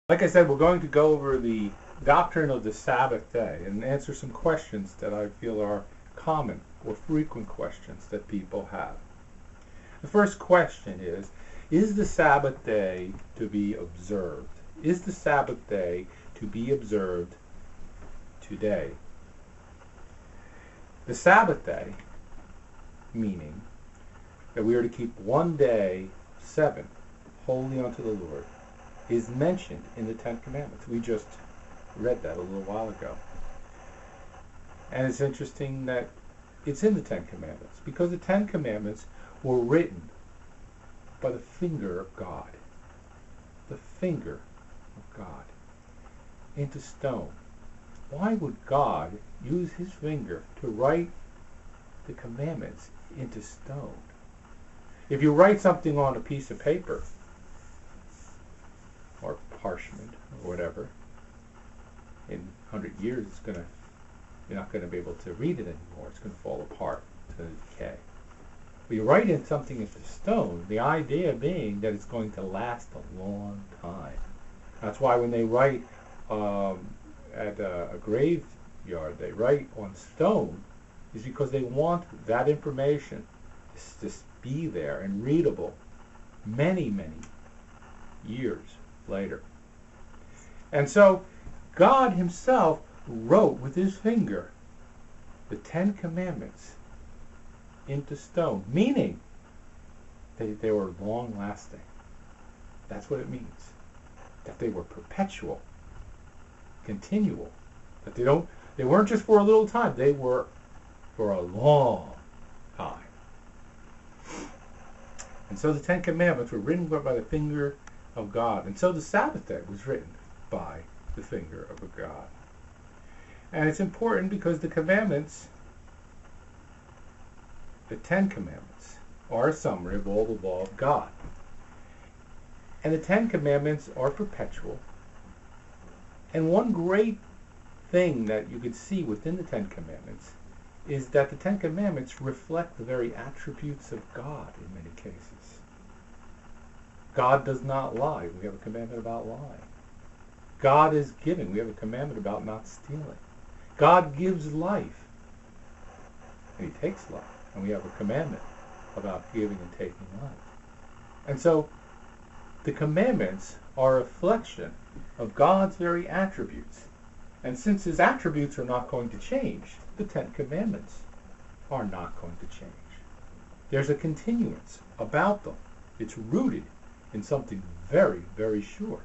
Like I said, we're going to go over the doctrine of the Sabbath day and answer some questions that I feel are common or frequent questions that people have. The first question is the Sabbath day to be observed? Is the Sabbath day to be observed today? The Sabbath day, meaning that we are to keep one day, 7, holy unto the Lord, is mentioned in the Ten Commandments. We just read that a little while ago. And it's interesting that it's in the Ten Commandments because the Ten Commandments were written by the finger of God. The finger of God into stone. Why would God use his finger to write the commandments into stone? If you write something on a piece of paper, or parchment, or whatever, in 100 years you're not going to be able to read it anymore. It's going to fall apart, it's going to decay. But you write in something into stone, the idea being that it's going to last a long time. That's why when they write at a graveyard, they write on stone, is because they want that information to be there and readable many, many years later. And so God himself wrote with his finger the Ten Commandments into stone, meaning that they were long lasting. That's what it means. That they were perpetual, continual. That they weren't just for a little time, they were for a long time. And so the Ten Commandments were written by the finger of God. And so the Sabbath day was written by the finger of a God. And it's important because the commandments, the Ten Commandments, are a summary of all the law of God. And the Ten Commandments are perpetual. And one great thing that you could see within the Ten Commandments is that the Ten Commandments reflect the very attributes of God in many cases. God does not lie. We have a commandment about lying. God is giving. We have a commandment about not stealing. God gives life. And he takes life. And we have a commandment about giving and taking life. And so the commandments are a reflection of God's very attributes. And since his attributes are not going to change, the Ten Commandments are not going to change. There's a continuance about them. It's rooted in something very, very sure.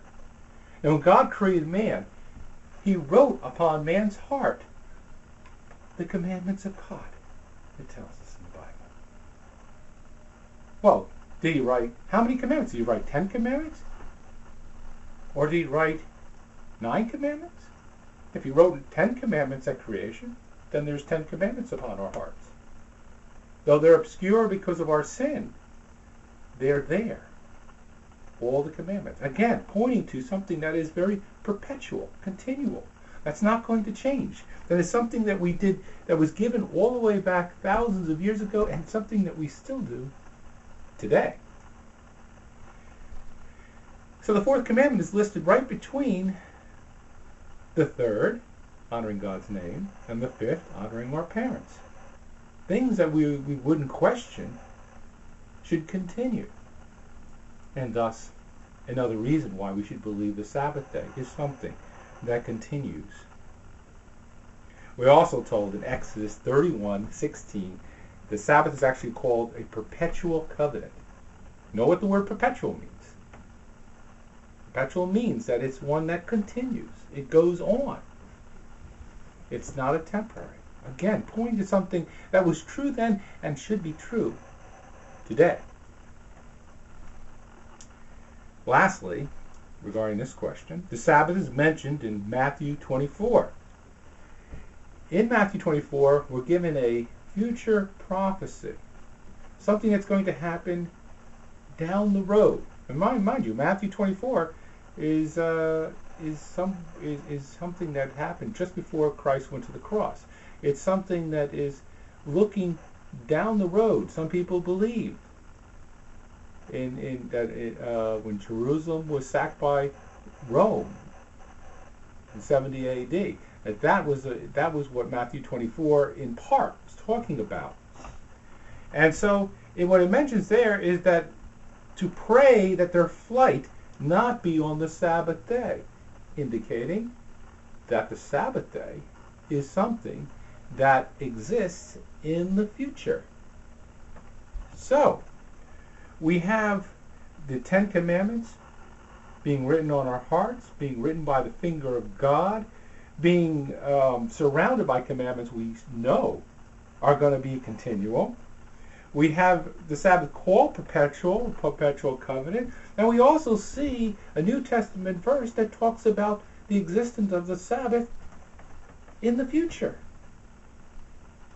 And when God created man, he wrote upon man's heart the commandments of God. It tells us in the Bible. Well, did he write, how many commandments? Did he write 10 commandments? Or did he write 9 commandments? If he wrote 10 commandments at creation, then there's 10 commandments upon our hearts. Though they're obscure because of our sin, they're there. All the commandments. Again, pointing to something that is very perpetual, continual. That's not going to change. That is something that we did, that was given all the way back thousands of years ago, and something that we still do today. So the fourth commandment is listed right between the third, honoring God's name, and the fifth, honoring our parents. Things that we wouldn't question should continue. And thus, another reason why we should believe the Sabbath day is something that continues. We're also told in Exodus 31:16, the Sabbath is actually called a perpetual covenant. You know what the word perpetual means? Perpetual means that it's one that continues. It goes on. It's not a temporary. Again, pointing to something that was true then and should be true today. Lastly, regarding this question, the Sabbath is mentioned in Matthew 24. In Matthew 24, we're given a future prophecy, something that's going to happen down the road. And mind you, Matthew 24 is something that happened just before Christ went to the cross. It's something that is looking down the road. Some people believe when Jerusalem was sacked by Rome in 70 A.D. That was what Matthew 24 in part was talking about. And so what it mentions there is that to pray that their flight not be on the Sabbath day, indicating that the Sabbath day is something that exists in the future. So, we have the Ten Commandments being written on our hearts, being written by the finger of God, being surrounded by commandments we know are going to be continual. We have the Sabbath called perpetual covenant, and we also see a New Testament verse that talks about the existence of the Sabbath in the future.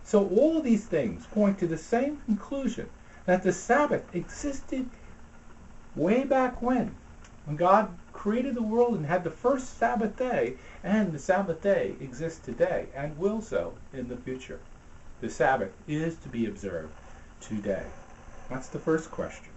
So all of these things point to the same conclusion, that the Sabbath existed way back when God created the world and had the first Sabbath day, and the Sabbath day exists today and will so in the future. The Sabbath is to be observed today. That's the first question.